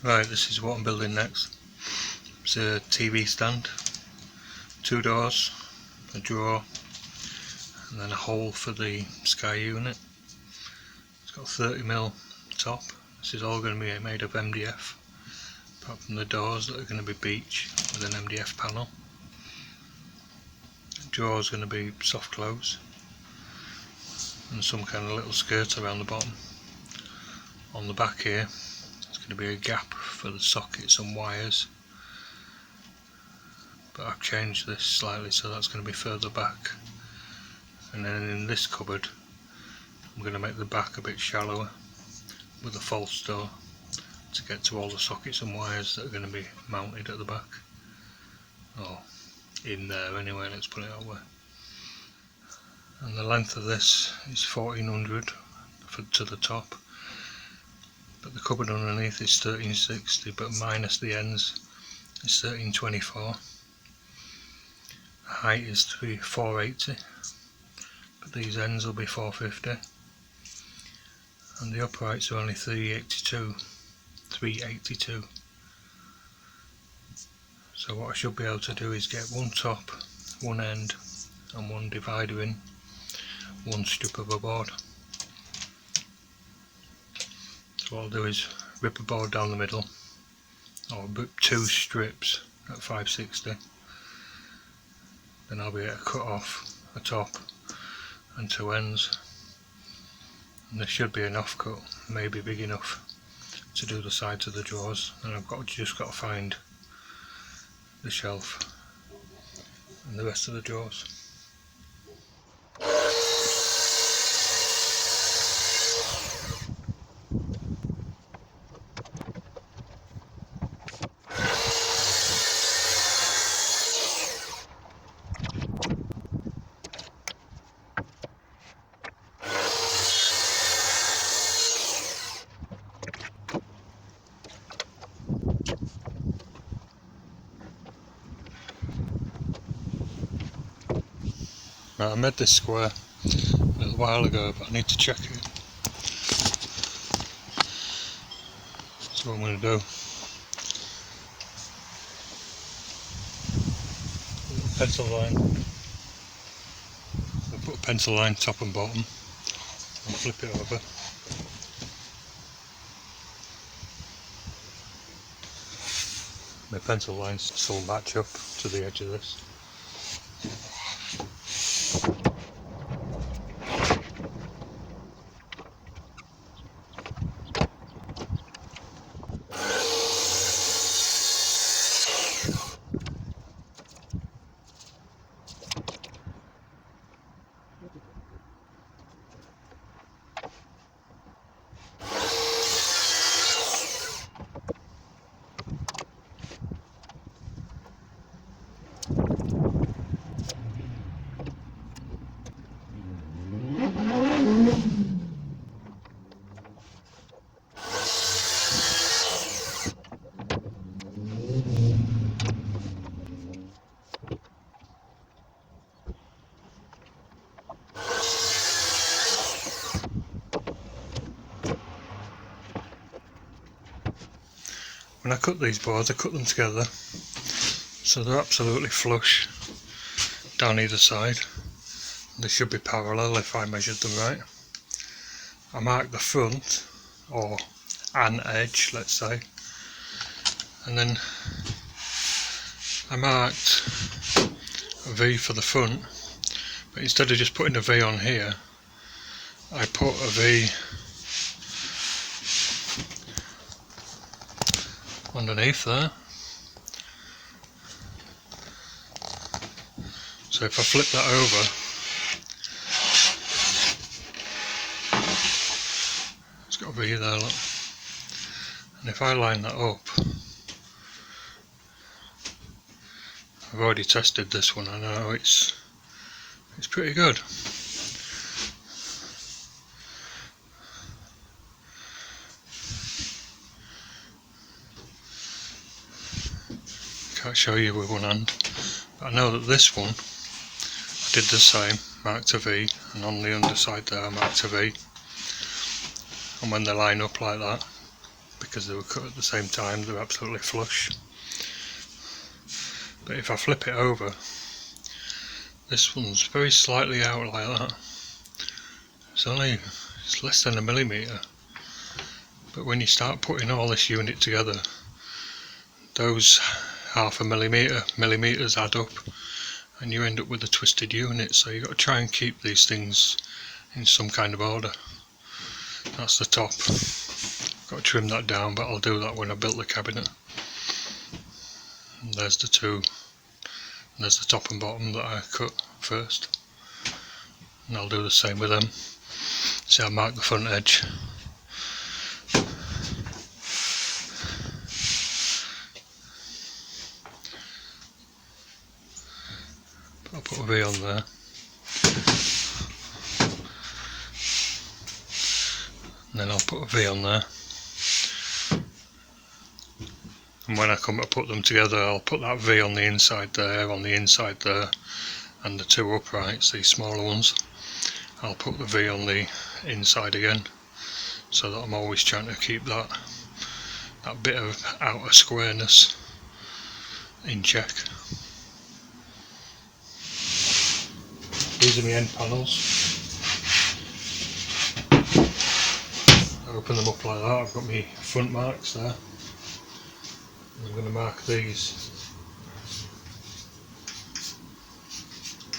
Right, this is what I'm building next. It's a TV stand, 2 doors, a drawer, and then a hole for the sky unit. It's got 30mm top. This is all going to be made of MDF, apart from the doors that are going to be beech with an MDF panel. The drawer is going to be soft close, and some kind of little skirt around the bottom. On the back here, there's going to be a gap for the sockets and wires, but I've changed this slightly so that's going to be further back. And then in this cupboard I'm going to make the back a bit shallower with a false door to get to all the sockets and wires that are going to be mounted at the back, or in there anyway, let's put it that way. And the length of this is 1400 to the top, but the cupboard underneath is 1360, but minus the ends is 1324. The height is 480, but these ends will be 450, and the uprights are only 382. So what I should be able to do is get one top, one end and one divider in one strip of a board. So what I'll do is rip a board down the middle, or rip 2 strips at 560, then I'll be able to cut off a top and 2 ends, and there should be an offcut, maybe big enough to do the sides of the drawers. And I've just got to find the shelf and the rest of the drawers. Right, I made this square a little while ago, but I need to check it. So what I'm going to do, pencil line, I'll put a pencil line top and bottom and flip it over. My pencil lines still match up to the edge of this. When I cut these boards, I cut them together so they're absolutely flush down either side. They should be parallel if I measured them right. I marked the front, or an edge let's say, and then I marked a V for the front, but instead of just putting a V on here, I put a V underneath there. So if I flip that over, it's got a V there, look. And if I line that up, I've already tested this one, I know it's pretty good. Can't show you with one hand, but I know that this one I did the same, marked a V, and on the underside there I marked a V, and when they line up like that because they were cut at the same time, they're absolutely flush. But if I flip it over, this one's very slightly out like that. It's less than a millimetre. But when you start putting all this unit together, those half a millimetres add up, and you end up with a twisted unit. So you've got to try and keep these things in some kind of order. That's the top. Got to trim that down, but I'll do that when I build the cabinet. And there's the two. And there's the top and bottom that I cut first. And I'll do the same with them. See, I mark the front edge. I'll put a V on there. And then I'll put a V on there. And when I come to put them together, I'll put that V on the inside there, and the two uprights, these smaller ones, I'll put the V on the inside again, so that I'm always trying to keep that bit of outer squareness in check. These are my end panels. I open them up like that. I've got my front marks there. I'm going to mark these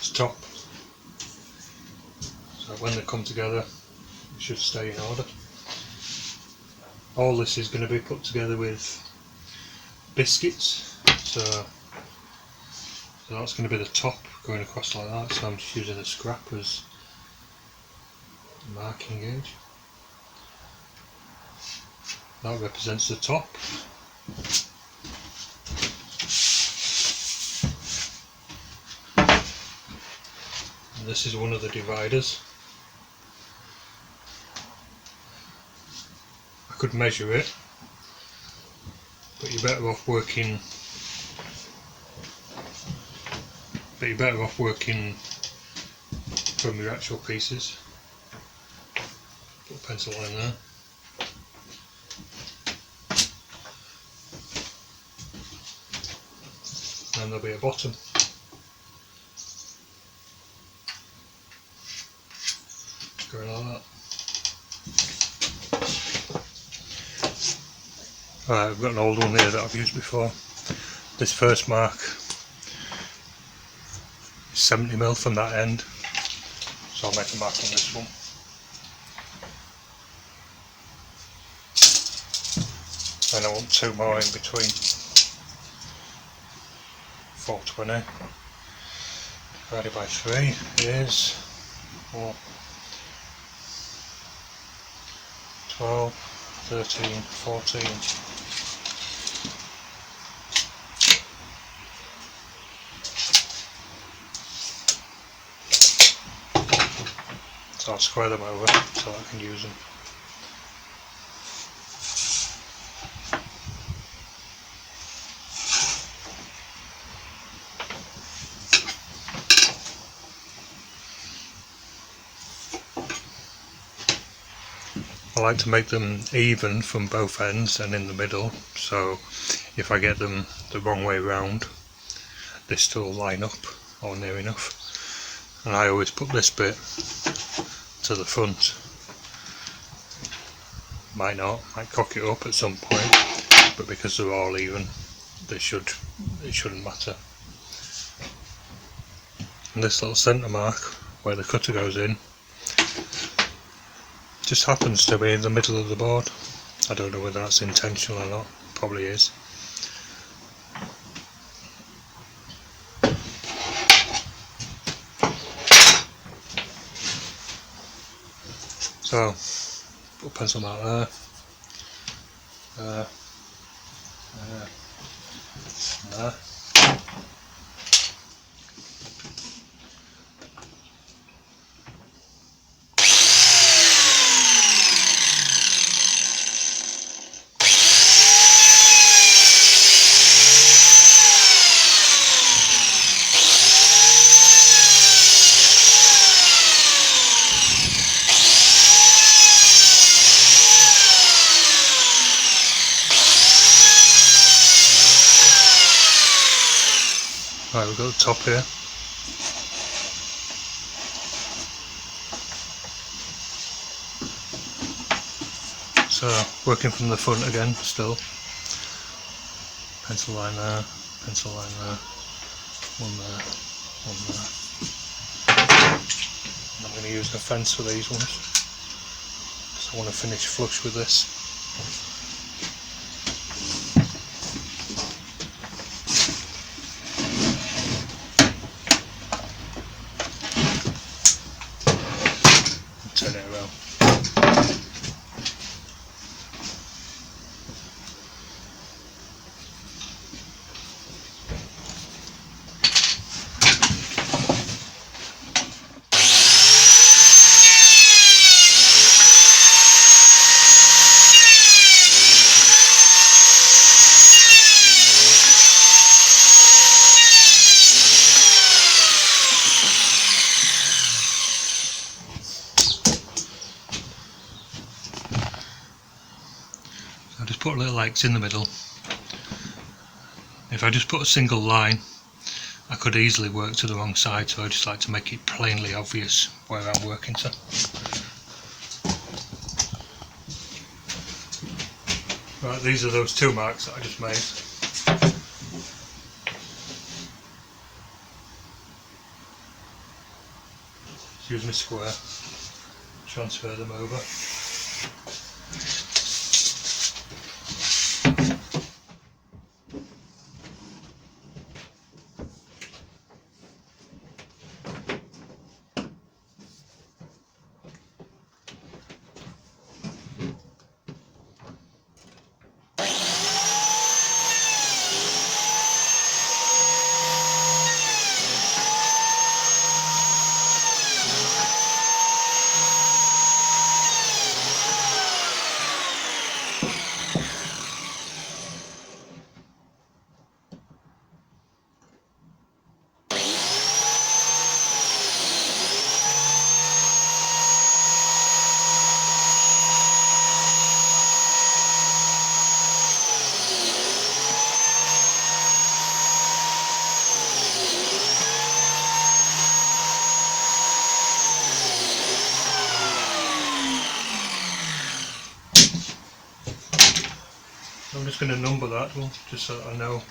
as top, so when they come together it should stay in order. All this is going to be put together with biscuits, so that's going to be the top going across like that, so I'm just using a scrap as a marking gauge. That represents the top. And this is one of the dividers. I could measure it, but you're better off working from your actual pieces. Put a pencil line there. And there'll be a bottom. Going like that. Alright, I've got an old one here that I've used before. This first mark is 70mm from that end, so I'll make a mark on this one. And I want two more in between. 420 divided by 3 is 12, 13, 14. So I'll square them over so I can use them. I like to make them even from both ends and in the middle, so if I get them the wrong way round, they still line up or near enough. And I always put this bit to the front. Might cock it up at some point, but because they're all even, it shouldn't matter. And this little centre mark where the cutter goes in just happens to be in the middle of the board. I don't know whether that's intentional or not, probably is. So, put a pencil mark there, there, there. Right, we've got the top here. So working from the front again still. Pencil line there, pencil line there, one there, one there. And I'm going to use the fence for these ones, because I want to finish flush with this. Turn it around. I just put little X in the middle. If I just put a single line, I could easily work to the wrong side, so I just like to make it plainly obvious where I'm working to. Right, these are those 2 marks that I just made. Just use my square, transfer them over. I'm just going to number that one, just so I know.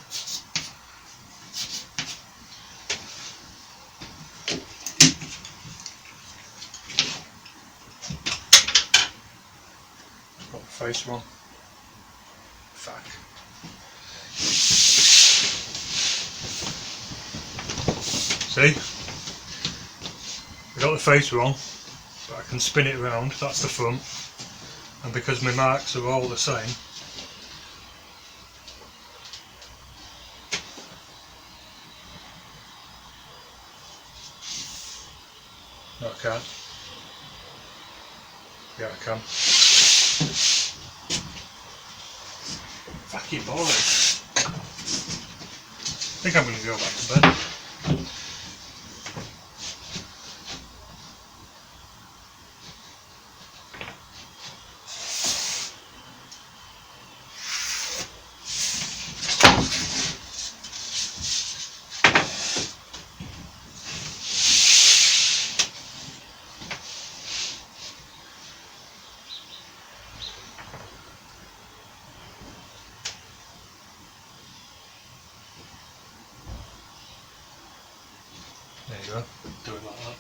Got the face one. Fuck. See? I got the face wrong, but I can spin it around, that's the front. And because my marks are all the same, no, I can't. Yeah, I can. Fucking bollocks. I think I'm going to go back to bed. There you go, do it like that.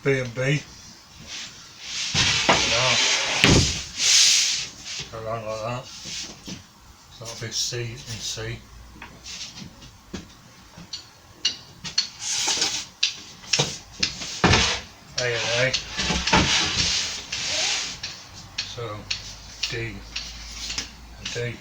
B and B. Now, go around like that. So that'll be C and C. A and A. So D and D.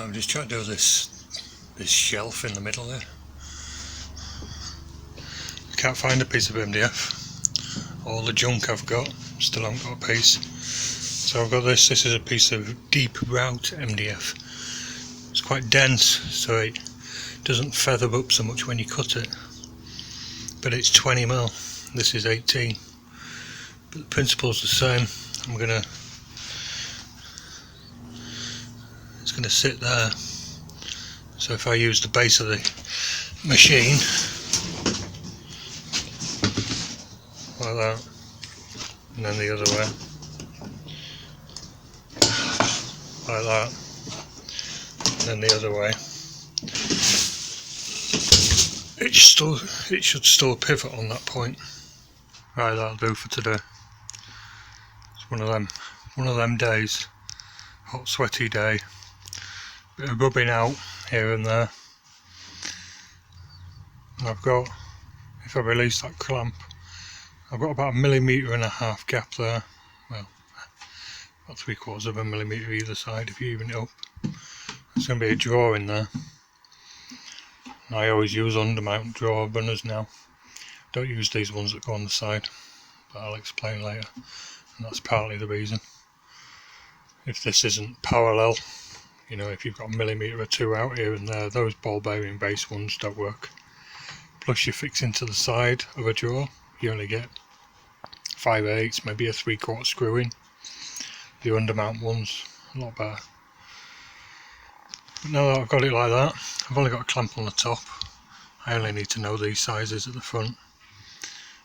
I'm just trying to do this shelf in the middle there. I can't find a piece of MDF. All the junk I've got, still haven't got a piece. So I've got this is a piece of deep route MDF. It's quite dense, so it doesn't feather up so much when you cut it. But it's 20mm, this is 18. But the principle's the same. I'm going to it's going to sit there. So if I use the base of the machine like that, and then the other way like that, and then the other way, it should still pivot on that point. Right, that'll do for today. It's one of them days, hot sweaty day, bit of rubbing out here and there. And I've got, if I release that clamp, I've got about 1.5 millimetre gap there. Well, about 3/4 of a millimetre either side if you even it up. There's going to be a drawer in there. And I always use undermount drawer runners now. Don't use these ones that go on the side, but I'll explain later. And that's partly the reason. If this isn't parallel, you know, if you've got 1 millimetre or 2 out here and there, those ball bearing base ones don't work. Plus you fix into the side of a drawer, you only get 5/8, maybe a 3/4 screw in. The undermount ones, a lot better. But now that I've got it like that, I've only got a clamp on the top. I only need to know these sizes at the front.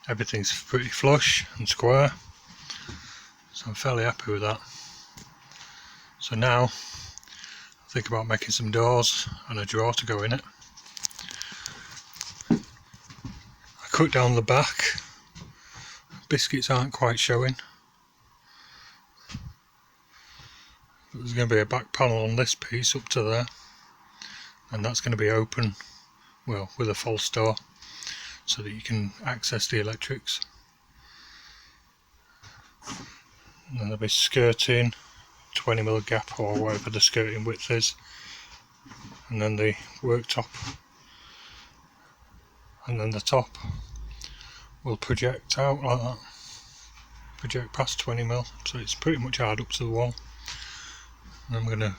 Everything's pretty flush and square, so I'm fairly happy with that. So now I think about making some doors and a drawer to go in it. I cut down the back. Biscuits aren't quite showing. There's going to be a back panel on this piece up to there, and that's going to be open, well, with a false door, so that you can access the electrics. And then there'll be skirting, 20mm gap or whatever the skirting width is, and then the worktop, and then the top will project out like that, project past 20mm, so it's pretty much hard up to the wall. And I'm going to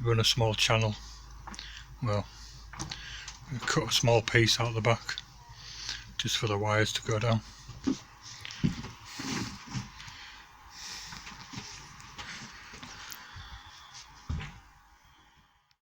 run a small channel, well, cut a small piece out the back just for the wires to go down.